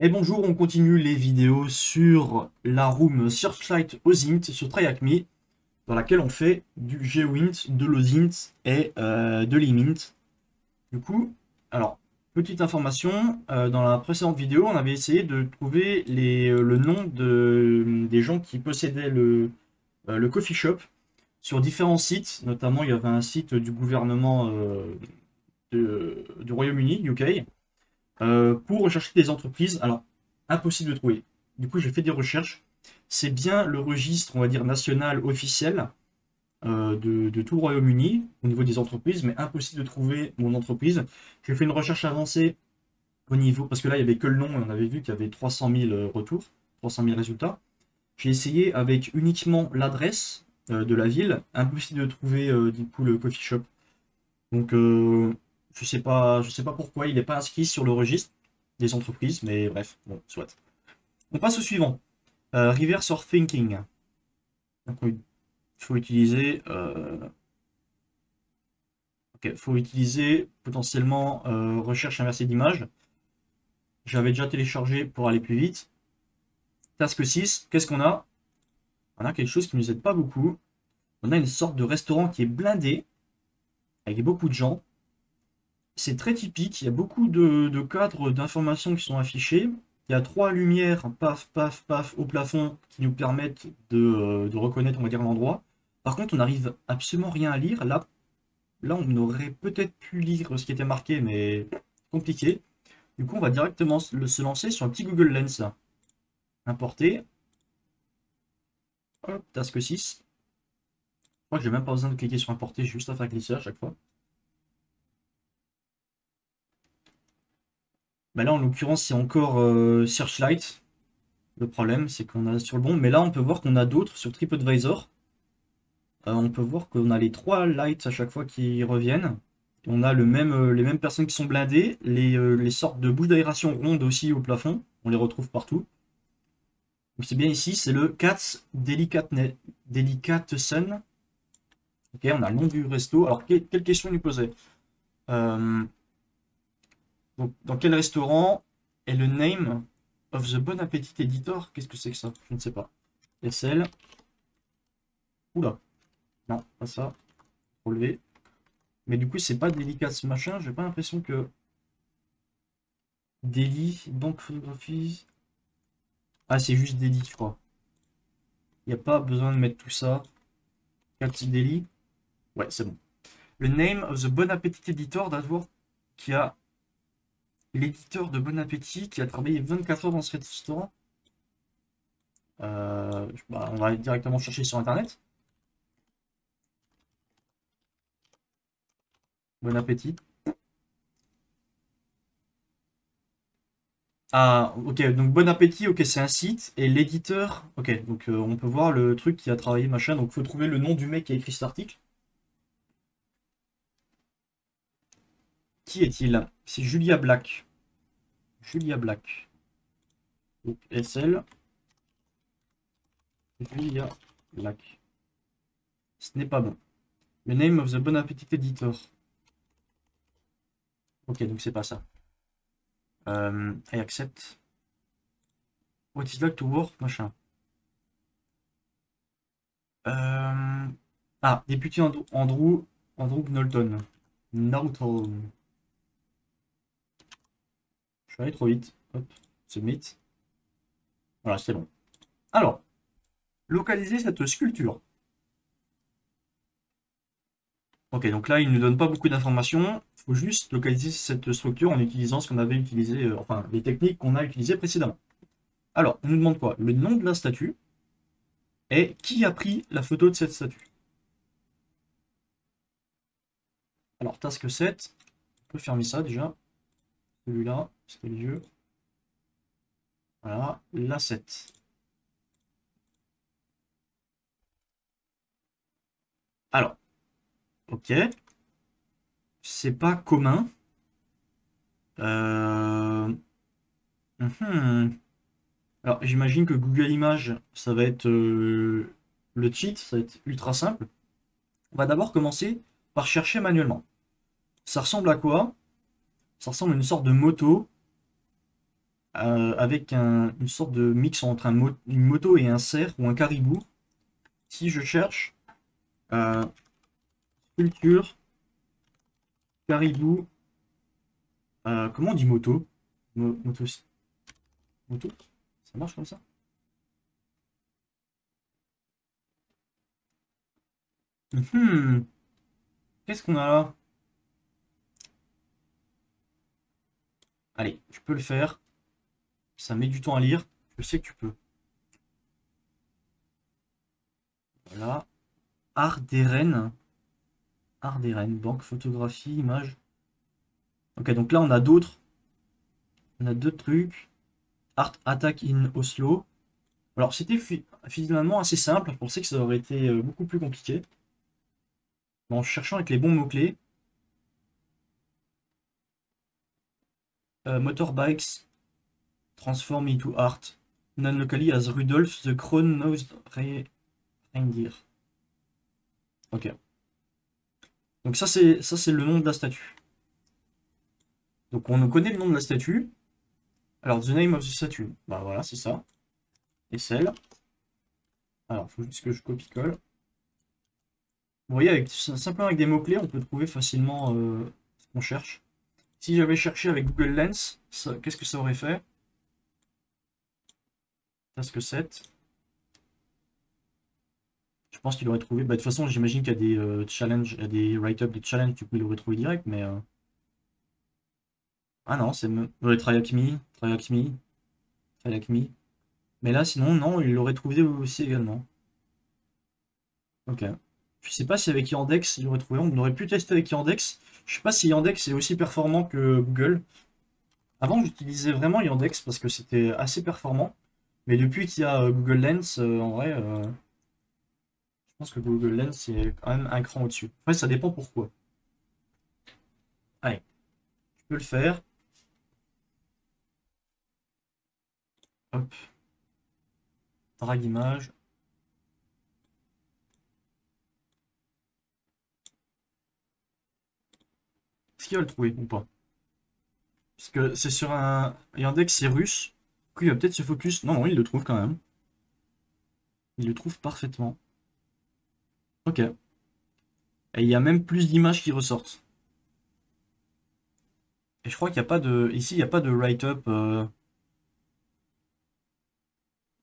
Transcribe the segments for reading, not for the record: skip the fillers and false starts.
Et bonjour, on continue les vidéos sur la room Searchlight OSINT sur TryHackMe, dans laquelle on fait du GWint, de l'OSINT et de l'IMINT. Du coup, alors, petite information, dans la précédente vidéo, on avait essayé de trouver le nom des gens qui possédaient le coffee shop sur différents sites, notamment il y avait un site du gouvernement du Royaume-Uni, UK, pour rechercher des entreprises. Alors, impossible de trouver. Du coup, j'ai fait des recherches. C'est bien le registre, on va dire, national officiel de tout le Royaume-Uni au niveau des entreprises, mais impossible de trouver mon entreprise. J'ai fait une recherche avancée au niveau, parce que là, il n'y avait que le nom, et on avait vu qu'il y avait 300 000 retours, 300 000 résultats. J'ai essayé avec uniquement l'adresse de la ville, impossible de trouver du coup le coffee shop. Donc, je sais pas pourquoi il n'est pas inscrit sur le registre des entreprises, mais bref, bon, soit. On passe au suivant. Reverse or thinking. Donc, il faut utiliser, faut utiliser potentiellement recherche inversée d'image. J'avais déjà téléchargé pour aller plus vite. Task 6, qu'est-ce qu'on a? On a quelque chose qui ne nous aide pas beaucoup. On a une sorte de restaurant qui est blindé, avec beaucoup de gens. C'est très typique, il y a beaucoup de cadres d'informations qui sont affichés. Il y a trois lumières, paf, paf, paf, au plafond, qui nous permettent de reconnaître, on va dire, l'endroit. Par contre, on n'arrive absolument rien à lire. Là, on aurait peut-être pu lire ce qui était marqué, mais compliqué. Du coup, on va directement se lancer sur un petit Google Lens. Importer. Hop, task 6. Je crois que j'ai même pas besoin de cliquer sur importer, j'ai juste à faire glisser à chaque fois. Bah là, en l'occurrence, c'est encore Searchlight. Le problème, c'est qu'on a sur le bon. Mais là, on peut voir qu'on a d'autres sur TripAdvisor. On peut voir qu'on a les trois lights à chaque fois qui reviennent. On a les mêmes personnes qui sont blindées. Les sortes de bouches d'aération rondes aussi au plafond. On les retrouve partout. Donc c'est bien ici, c'est le Cats Delicate Sun. Ok, on a le nom du resto. Alors, quelle question il nous posait? Euh, donc, dans quel restaurant est le name of the Bon Appetit Editor? Qu'est-ce que c'est que ça? Je ne sais pas. SL. Oula. Non, pas ça. Relevé. Mais du coup, c'est pas délicat ce machin. J'ai pas l'impression que. Daily, banque photographie. Ah, c'est juste Daily, je crois. Il n'y a pas besoin de mettre tout ça. 4 Daily. Ouais, c'est bon. Le name of the Bon Appetit Editor, d'abord, qui a l'éditeur de Bon Appétit qui a travaillé 24 heures dans ce restaurant. Bah, on va aller directement chercher sur internet. Bon appétit. Ah, ok, donc Bon Appétit, ok, c'est un site. Et l'éditeur, ok, donc on peut voir le truc qui a travaillé, machin. Donc il faut trouver le nom du mec qui a écrit cet article. Qui est-il? C'est Julia Black. Julia Black. Donc SL. Julia Black. Ce n'est pas bon. Le name of the Bon Appetit Editor. Ok, donc c'est pas ça. I accept. What is like to work, machin. Euh, Ah, député Andrew Knowlton. Knowlton. Je suis allé trop vite. Hop, submit. Voilà, c'est bon. Alors, localiser cette sculpture. Ok, donc là, il ne nous donne pas beaucoup d'informations. Il faut juste localiser cette structure en utilisant ce qu'on avait utilisé, enfin, les techniques qu'on a utilisées précédemment. Alors, on nous demande quoi? Le nom de la statue et qui a pris la photo de cette statue. Alors, task 7. On peut fermer ça déjà. Celui-là, c'était le vieux. Voilà, la 7. Alors, ok, c'est pas commun. Euh, mhm. Alors, j'imagine que Google Images, ça va être le cheat, ça va être ultra simple. On va d'abord commencer par chercher manuellement. Ça ressemble à quoi? Ça ressemble à une sorte de moto avec une sorte de mix entre une moto et un cerf ou un caribou. Si je cherche sculpture, caribou, comment on dit moto? Moto, moto? Ça marche comme ça? Mhm. Qu'est-ce qu'on a là? Allez, tu peux le faire. Ça met du temps à lire. Je sais que tu peux. Voilà. Art des rennes. Art des rennes. Banque, photographie, image. Ok, donc là, on a d'autres. On a d'autres trucs. Art Attack in Oslo. Alors, c'était finalement assez simple. Je pensais que ça aurait été beaucoup plus compliqué. Mais en cherchant avec les bons mots-clés. Motorbikes transform into art. Non locally as Rudolph the Crown-Nosed Reindeer. Ok. Donc ça c'est le nom de la statue. Donc on connaît le nom de la statue. Alors the name of the statue. Bah voilà, c'est ça. Et celle. Alors, il faut juste que je copie-colle. Vous voyez, simplement avec des mots-clés, on peut trouver facilement ce qu'on cherche. Si j'avais cherché avec Google Lens, qu'est-ce que ça aurait fait? Task 7. Je pense qu'il aurait trouvé. Bah, de toute façon, j'imagine qu'il y a des challenges, il y a des write-up de challenge, du coup il aurait trouvé direct, mais. Ah non, c'est. Ouais, Try Hack Me, Try Hack Me, Try Hack Me. Mais là, sinon, non, il l'aurait trouvé aussi également. Ok. Je sais pas si avec Yandex, il aurait trouvé. On aurait pu tester avec Yandex. Je sais pas si Yandex est aussi performant que Google. Avant, j'utilisais vraiment Yandex parce que c'était assez performant. Mais depuis qu'il y a Google Lens, en vrai, je pense que Google Lens est quand même un cran au-dessus. Après, ça dépend pourquoi. Allez, tu peux le faire. Hop, drag image. Est-ce qu'il va le trouver ou pas? Parce que c'est sur un Yandex, c'est russe. Du coup, il va peut-être se focus. Non, non, il le trouve quand même. Il le trouve parfaitement. Ok. Et il y a même plus d'images qui ressortent. Et je crois qu'il n'y a pas de. Ici, il n'y a pas de write-up. Il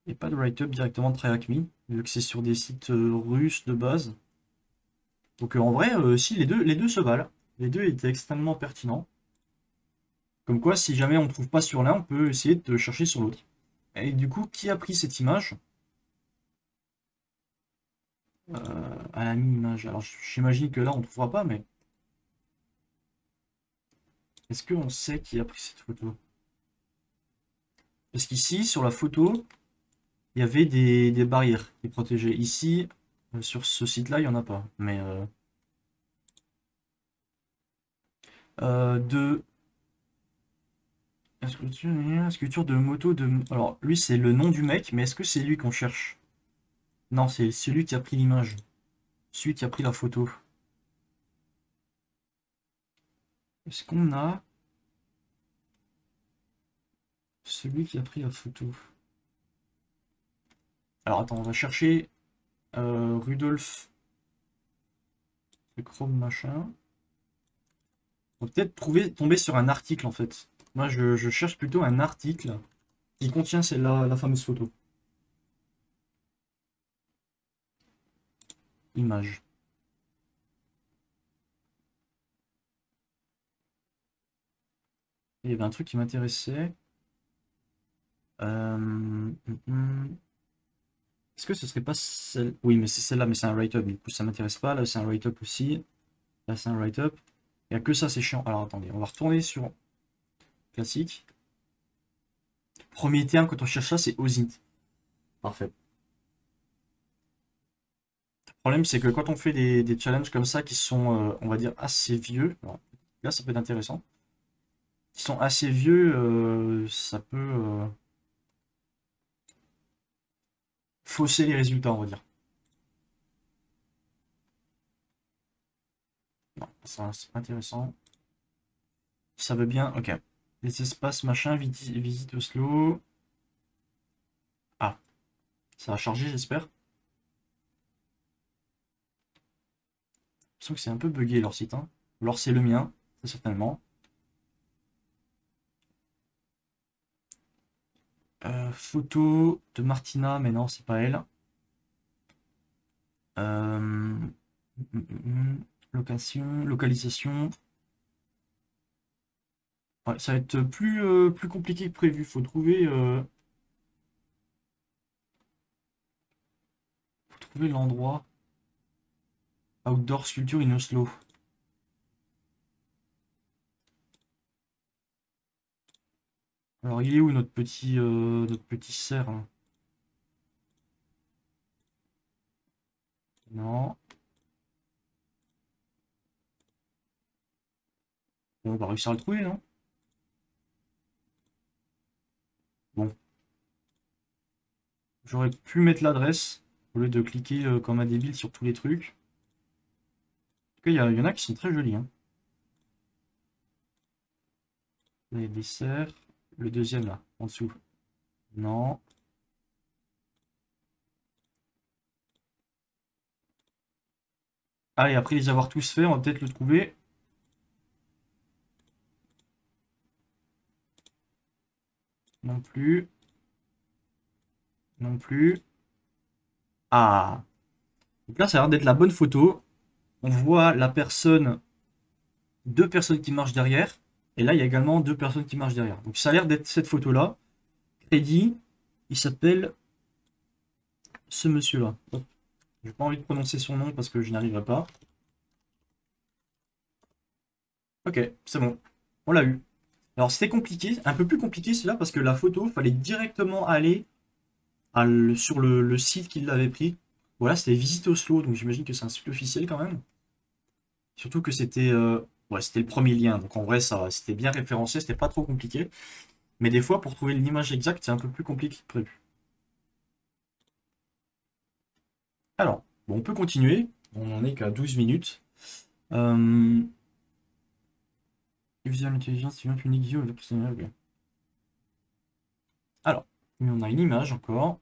n'y a pas de write-up directement de TryHackMe, vu que c'est sur des sites russes de base. Donc en vrai, si les deux se valent. Les deux étaient extrêmement pertinents. Comme quoi, si jamais on ne trouve pas sur l'un, on peut essayer de chercher sur l'autre. Et du coup, qui a pris cette image? À la mi-image. Alors j'imagine que là, on ne trouvera pas, mais est-ce qu'on sait qui a pris cette photo? Parce qu'ici, sur la photo, il y avait des barrières qui protégeaient. Ici, sur ce site-là, il n'y en a pas. Mais de sculpture de moto de. Alors, lui, c'est le nom du mec, mais est-ce que c'est lui qu'on cherche? Non, c'est celui qui a pris l'image. Celui qui a pris la photo. Est-ce qu'on a celui qui a pris la photo? Alors, attends, on va chercher Rudolf le Chrome machin. On va peut-être tomber sur un article en fait. Moi, je cherche plutôt un article qui contient celle-là, la fameuse photo. Image. Il y avait un truc qui m'intéressait. Est-ce que ce serait pas celle... Oui, mais c'est celle-là, mais c'est un write-up. Du coup, ça m'intéresse pas. Là, c'est un write-up aussi. Là, c'est un write-up. Il n'y a que ça, c'est chiant. Alors, attendez, on va retourner sur classique. Premier terme, quand on cherche ça, c'est OSINT. Parfait. Le problème, c'est que quand on fait des challenges comme ça, qui sont, on va dire, assez vieux, alors, là, ça peut être intéressant. Qui sont assez vieux, ça peut fausser les résultats, on va dire. Non, ça, c'est pas intéressant. Ça veut bien, ok. Les espaces, machin, visite Oslo. Ah, ça va charger, j'espère. Je sens que c'est un peu bugué leur site, hein. Ou alors c'est le mien, très certainement. Photo de Martina, mais non, c'est pas elle. Localisation. Ouais, ça va être plus compliqué que prévu. Faut trouver l'endroit. Outdoor sculpture in Oslo. Alors, il est où notre petit cerf, hein? Non. Bon, on va réussir à le trouver, non? Bon, j'aurais pu mettre l'adresse au lieu de cliquer comme un débile sur tous les trucs. En tout cas, il y en a qui sont très jolis, hein. Là, il y a des cerfs. Le deuxième, là, en dessous. Non. Ah, et après les avoir tous faits, on va peut-être le trouver. Non plus. Non plus. Ah. Donc là, ça a l'air d'être la bonne photo. On voit la personne, deux personnes qui marchent derrière. Et là, il y a également deux personnes qui marchent derrière. Donc ça a l'air d'être cette photo-là. Crédit, il s'appelle ce monsieur-là. Hop. J'ai pas envie de prononcer son nom parce que je n'arriverai pas. Ok, c'est bon. On l'a eu. Alors c'était compliqué, un peu plus compliqué celui-là parce que la photo, fallait directement aller sur le site qui l'avait pris. Voilà, c'était Visite Oslo, donc j'imagine que c'est un site officiel quand même. Surtout que c'était le premier lien, donc en vrai ça c'était bien référencé, c'était pas trop compliqué. Mais des fois pour trouver l'image exacte, c'est un peu plus compliqué que prévu. Alors, bon, on peut continuer, on en est qu'à 12 minutes. Euh, Visual Intelligence, Unique View, ok. Alors, on a une image encore.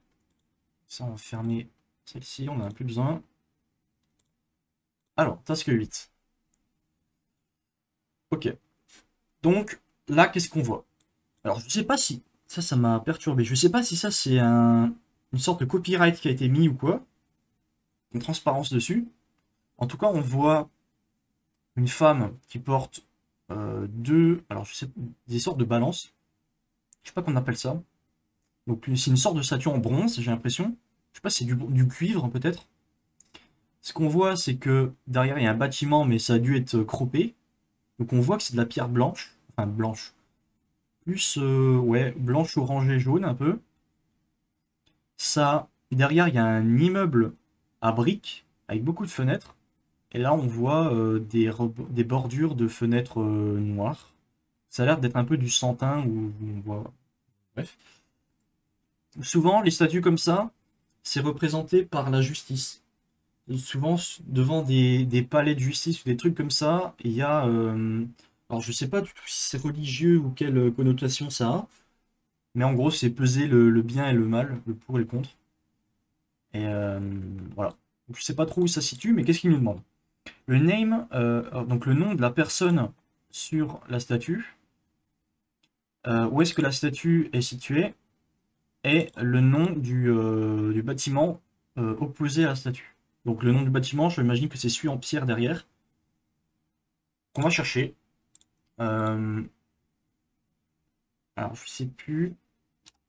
Ça, on va fermer celle-ci, on n'en a plus besoin. Alors, task 8. Ok. Donc, là, qu'est-ce qu'on voit? Alors, je sais pas si... Ça m'a perturbé. Je sais pas si ça, c'est une sorte de copyright qui a été mis ou quoi. Une transparence dessus. En tout cas, on voit une femme qui porte deux... Alors, je sais... Des sortes de balances. Je sais pas qu'on appelle ça. Donc, c'est une sorte de statue en bronze, j'ai l'impression. Je sais pas si c'est du cuivre, peut-être. Ce qu'on voit, c'est que derrière, il y a un bâtiment, mais ça a dû être croppé. Donc on voit que c'est de la pierre blanche, enfin blanche, plus ouais, blanche orangée jaune un peu. Ça, derrière il y a un immeuble à briques avec beaucoup de fenêtres. Et là on voit des bordures de fenêtres noires. Ça a l'air d'être un peu du Santin où on voit. Bref. Souvent les statues comme ça, c'est représenté par la justice. Et souvent devant des palais de justice ou des trucs comme ça, il y a alors je sais pas du tout si c'est religieux ou quelle connotation ça a, mais en gros c'est peser le bien et le mal, le pour et le contre. Et voilà. Donc, je sais pas trop où ça se situe, mais qu'est-ce qu'il nous demande? Le name, donc le nom de la personne sur la statue, où est-ce que la statue est située, et le nom du bâtiment opposé à la statue. Donc le nom du bâtiment, je m'imagine que c'est celui en pierre derrière, qu'on va chercher. Alors, je sais plus.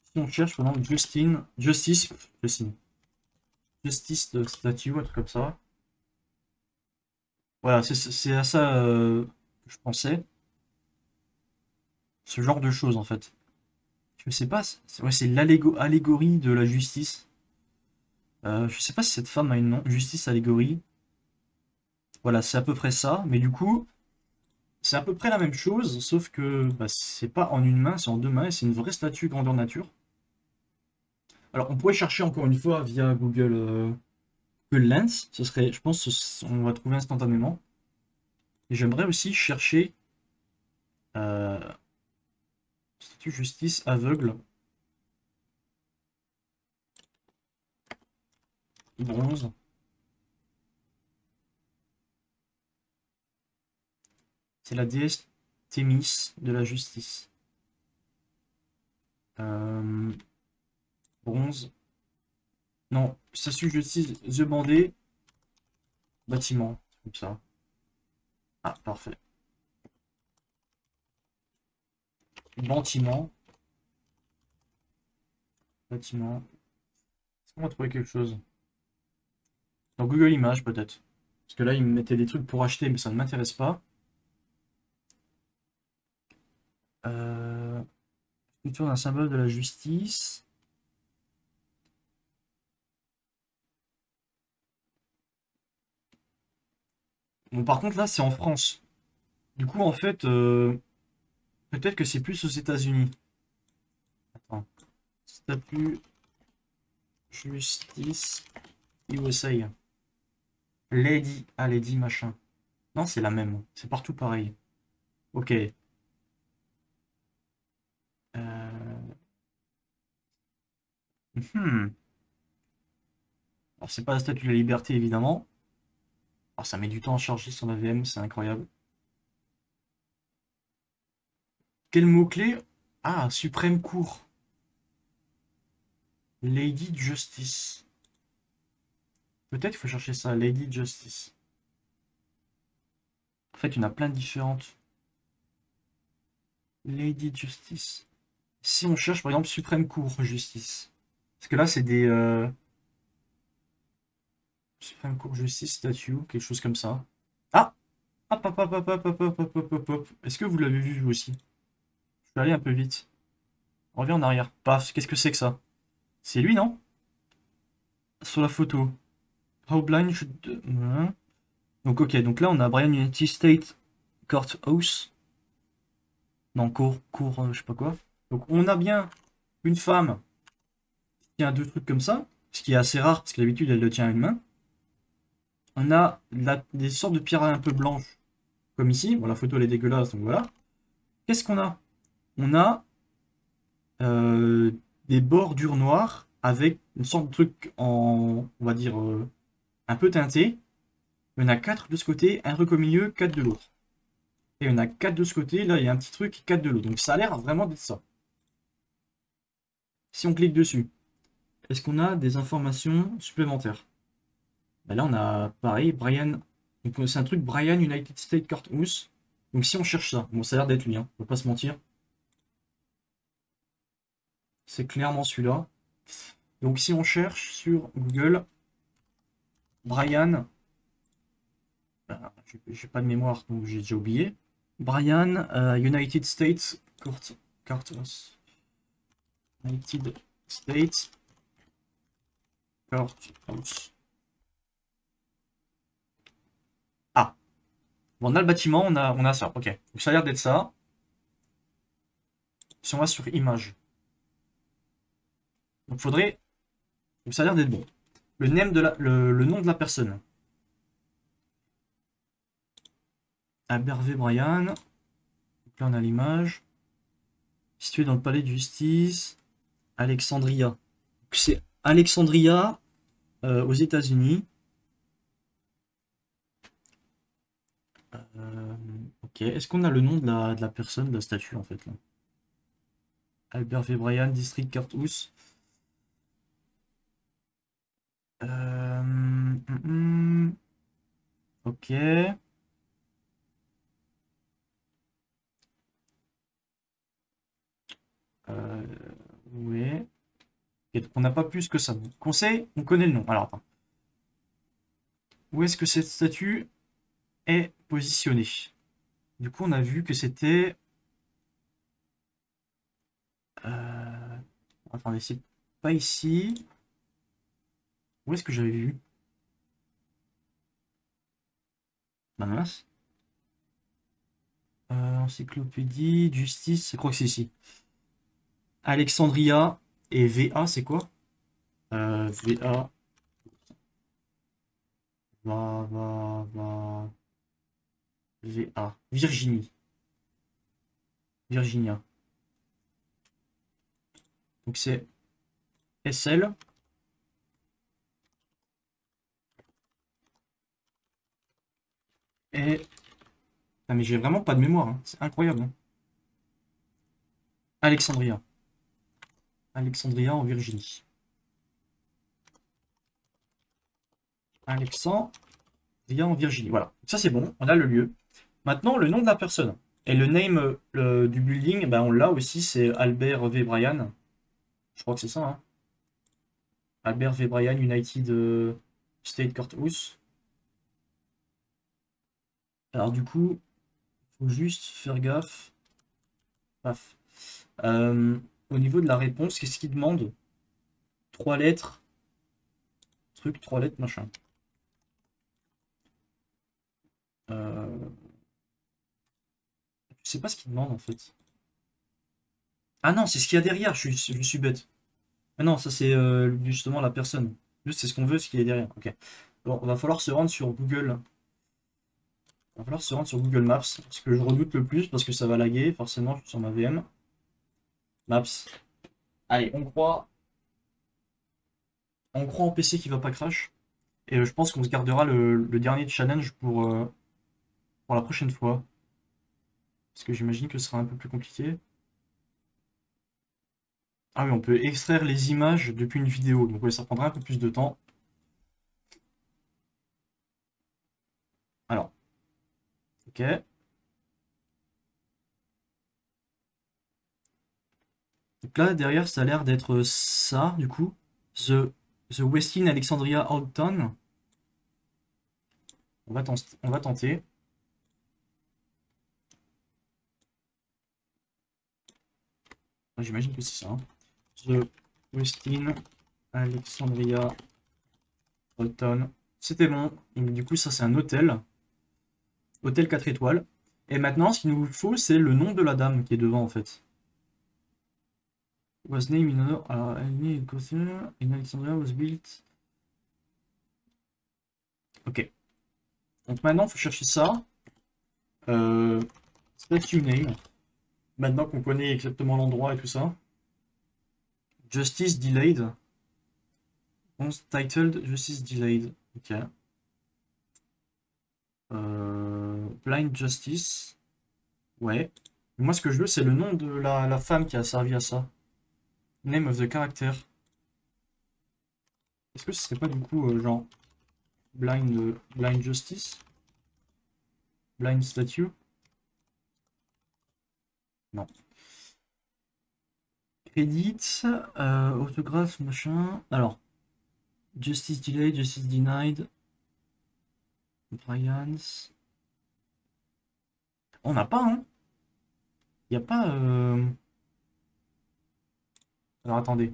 Si on cherche, par exemple, Justice de statue, un truc comme ça. Voilà, c'est à ça que je pensais. Ce genre de choses, en fait. Je sais pas, ouais, c'est l'allégorie de la justice. Je sais pas si cette femme a une nom. Justice allégorie. Voilà, c'est à peu près ça. Mais du coup, c'est à peu près la même chose, sauf que bah, c'est pas en une main, c'est en deux mains, et c'est une vraie statue grandeur nature. Alors, on pourrait chercher encore une fois via Google Lens. Ce serait, je pense, on va trouver instantanément. Et j'aimerais aussi chercher. euh, statue justice aveugle. Bronze. C'est la déesse Thémis de la justice. Bronze. Non, statue de justice, yeux bandés. Bâtiment, comme ça. Ah, parfait. Bâtiment. Bâtiment. Est-ce qu'on va trouver quelque chose? Dans Google Images, peut-être. Parce que là, il me mettait des trucs pour acheter, mais ça ne m'intéresse pas. Sculpture d'un symbole de la justice. Bon, par contre, là, c'est en France. Du coup, en fait, peut-être que c'est plus aux États-Unis. Attends. Statut justice USA. Lady. Ah, Lady machin. Non, c'est la même. C'est partout pareil. Ok. Hmm. Alors, c'est pas la statue de la liberté, évidemment. Alors, ça met du temps à charger son AVM, c'est incroyable. Quel mot-clé? Ah, Suprême Cour. Lady Justice. Peut-être qu'il faut chercher ça, Lady Justice. En fait, il y en a plein de différentes. Lady Justice. Si on cherche, par exemple, Suprême Cour Justice. Parce que là, c'est des... Suprême Cour Justice Statue, quelque chose comme ça. Ah! Hop, hop, hop, hop, hop, hop, hop, hop, hop, hop, hop. Est-ce que vous l'avez vu, vous aussi? Je vais aller un peu vite. On revient en arrière. Paf, qu'est-ce que c'est que ça? C'est lui, non? Sur la photo. How blind should... Donc, ok, donc là, on a Brian United State Courthouse. Non, cour, je sais pas quoi. Donc, on a bien une femme qui tient deux trucs comme ça, ce qui est assez rare, parce que d'habitude, elle le tient à une main. On a des sortes de pierres un peu blanches, comme ici. Bon, la photo, elle est dégueulasse, donc voilà. Qu'est-ce qu'on a? On a des bordures noires avec une sorte de truc en, on va dire, un peu teinté. Il y en a 4 de ce côté, un truc au milieu, 4 de l'autre. Et il y en a 4 de ce côté, là il y a un petit truc, 4 de l'autre. Donc ça a l'air vraiment d'être ça. Si on clique dessus, est-ce qu'on a des informations supplémentaires? Ben là on a pareil, Brian. Donc c'est un truc Brian United States Courthouse. Donc si on cherche ça, bon ça a l'air d'être lui, hein, on va pas se mentir. C'est clairement celui-là. Donc si on cherche sur Google, Brian, j'ai pas de mémoire donc j'ai déjà oublié. Brian United States Courthouse. United States Courthouse. Ah, bon, on a le bâtiment, on a ça. Ok, donc ça a l'air d'être ça. Si on va sur image, donc faudrait, donc ça a l'air d'être bon. Le nom de la personne. Albert V. Brian. Donc là on a l'image. Situé dans le palais de justice. Alexandria. C'est Alexandria aux États-Unis. Ok, est-ce qu'on a le nom de la personne, de la statue en fait là? Albert V. Brian, District Courthouse. Ok. Ouais. Ok, donc on n'a pas plus que ça. Conseil, on connaît le nom. Alors attends. Où est-ce que cette statue est positionnée? Du coup, on a vu que c'était... Attendez, c'est pas ici. Où est-ce que j'avais vu? Bah mince. Encyclopédie, justice, je crois que c'est ici. Alexandria et VA, c'est quoi? VA. VA. Virginie. Virginia. Donc c'est SL. Et... Ah, mais j'ai vraiment pas de mémoire, hein. C'est incroyable, hein. Alexandria. Alexandria en Virginie. Alexandria en Virginie. Voilà. Ça c'est bon, on a le lieu. Maintenant, le nom de la personne. Et le name du building, ben, on l'a aussi, c'est Albert V. Bryan. Je crois que c'est ça, hein. Albert V. Bryan, United State Courthouse. Alors du coup, faut juste faire gaffe. Paf. Euh, Au niveau de la réponse, qu'est-ce qu'il demande? Trois lettres, truc, trois lettres, machin. Euh, je sais pas ce qu'il demande en fait. Ah non, c'est ce qu'il y a derrière, je suis bête. Ah non, ça c'est justement la personne. Juste c'est ce qu'on veut, ce qu'il y a derrière. Ok. Bon, va falloir se rendre sur Google. Va falloir se rendre sur Google Maps. Ce que je redoute le plus parce que ça va laguer, forcément, je suis sur ma VM. Maps. Allez, on croit en PC qui va pas crash. Et je pense qu'on se gardera le dernier challenge pour la prochaine fois. Parce que j'imagine que ce sera un peu plus compliqué. Ah oui, on peut extraire les images depuis une vidéo. Donc ouais, ça prendra un peu plus de temps. Alors, ok. Donc là, derrière, ça a l'air d'être ça, du coup. The, The Westin Alexandria Old Town. On va tenter. J'imagine que c'est ça, hein. The Westin Alexandria Old Town. C'était bon. Donc, du coup, ça, c'est un hôtel. Hôtel 4 étoiles. Et maintenant, ce qu'il nous faut, c'est le nom de la dame qui est devant, en fait. Was named in honor in Alexandria was built. Ok. Donc maintenant, il faut chercher ça. Statue name. Maintenant qu'on connaît exactement l'endroit et tout ça. Justice delayed. Titled Justice delayed. Ok. Blind Justice. Ouais. Moi, ce que je veux, c'est le nom de la femme qui a servi à ça. Name of the character. Est-ce que ce serait pas du coup genre Blind Justice? Blind Statue? Non. Credit, autographe, machin. Alors, Justice Delayed, Justice Denied. Brian's. On n'a pas, hein? Il n'y a pas. Alors attendez.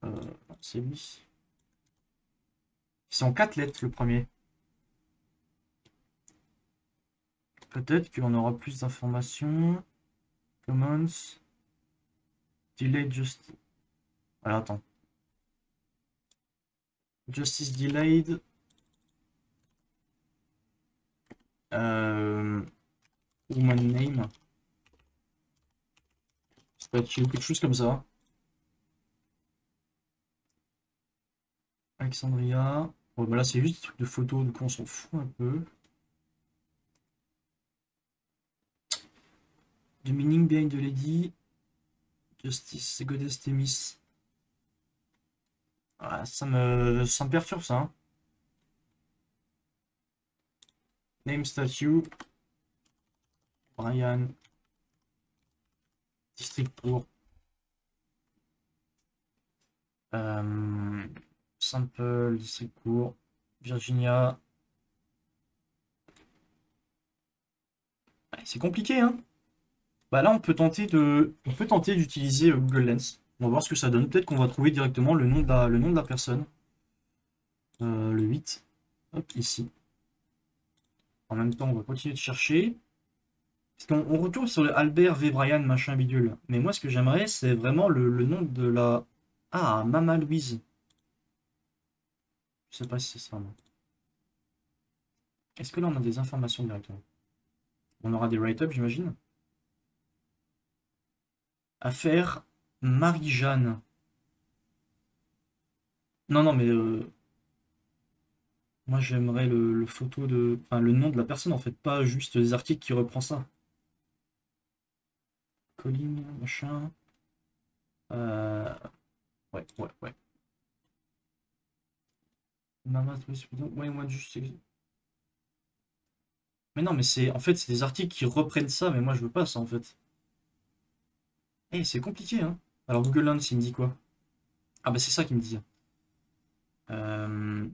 Euh, c'est lui. C'est en 4 lettres le premier. Peut-être qu'on aura plus d'informations. Commons. Delayed Justice. Alors attends. Justice Delayed. Woman Name. Statue, quelque chose comme ça. Alexandria. Bon, bah là, c'est juste des trucs de photos, du coup, on s'en fout un peu. The meaning behind the lady. Justice, Goddess Themis. Ah, ça me perturbe ça, hein. Name statue. Brian. District pour. Sample, district court. Virginia. Ouais, c'est compliqué, hein. Bah là, on peut tenter d'utiliser Google Lens. On va voir ce que ça donne. Peut-être qu'on va trouver directement le nom de la personne. Le 8. Hop, ici. En même temps, on va continuer de chercher. Parce qu'on retourne sur le Albert V. Bryan, machin bidule. Mais moi, ce que j'aimerais, c'est vraiment le nom de la... Ah, Mama Louise. Je sais pas si c'est ça, non. Est-ce que là, on a des informations directement? On aura des write-up, j'imagine. Affaire Marie-Jeanne. Non, non, mais moi j'aimerais le photo de. Enfin, le nom de la personne en fait, pas juste des articles qui reprend ça. Colline, machin. Euh, ouais, ouais, ouais. Maman, ouais, moi juste. Mais non, mais c'est. En fait, c'est des articles qui reprennent ça, mais moi je veux pas ça en fait. Eh, c'est compliqué, hein. Alors Google Lens, il me dit quoi? Ah bah c'est ça qu'il me dit. Euh,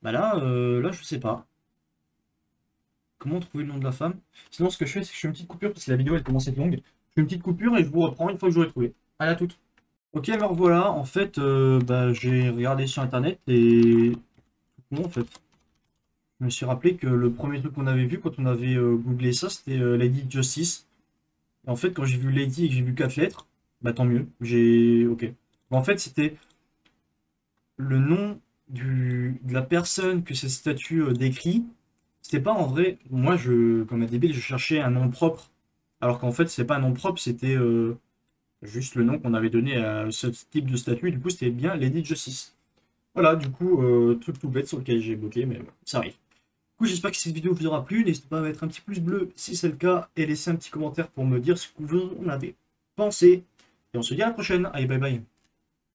Bah là, je sais pas. Comment trouver le nom de la femme? Sinon, ce que je fais, c'est que je fais une petite coupure parce que la vidéo elle commence à être longue. Je fais une petite coupure et je vous reprends une fois que j'aurai trouvé. Allez, à toute. Ok, me revoilà. En fait, bah, j'ai regardé sur internet et bon, en fait, je me suis rappelé que le premier truc qu'on avait vu quand on avait googlé ça, c'était Lady Justice. Et en fait, quand j'ai vu Lady et que j'ai vu 4 lettres, bah tant mieux. J'ai. Ok. Bon, en fait, c'était le nom de la personne que cette statue décrit. C'était pas en vrai. Moi, comme un débile, je cherchais un nom propre. Alors qu'en fait, c'est pas un nom propre, c'était juste le nom qu'on avait donné à ce type de statue. Du coup, c'était bien Lady Justice. Voilà, du coup, truc tout bête sur lequel j'ai bloqué, mais bon, ça arrive. Du coup, j'espère que cette vidéo vous aura plu. N'hésitez pas à mettre un petit pouce bleu si c'est le cas et laisser un petit commentaire pour me dire ce que vous en avez pensé. Et on se dit à la prochaine. Allez, bye bye.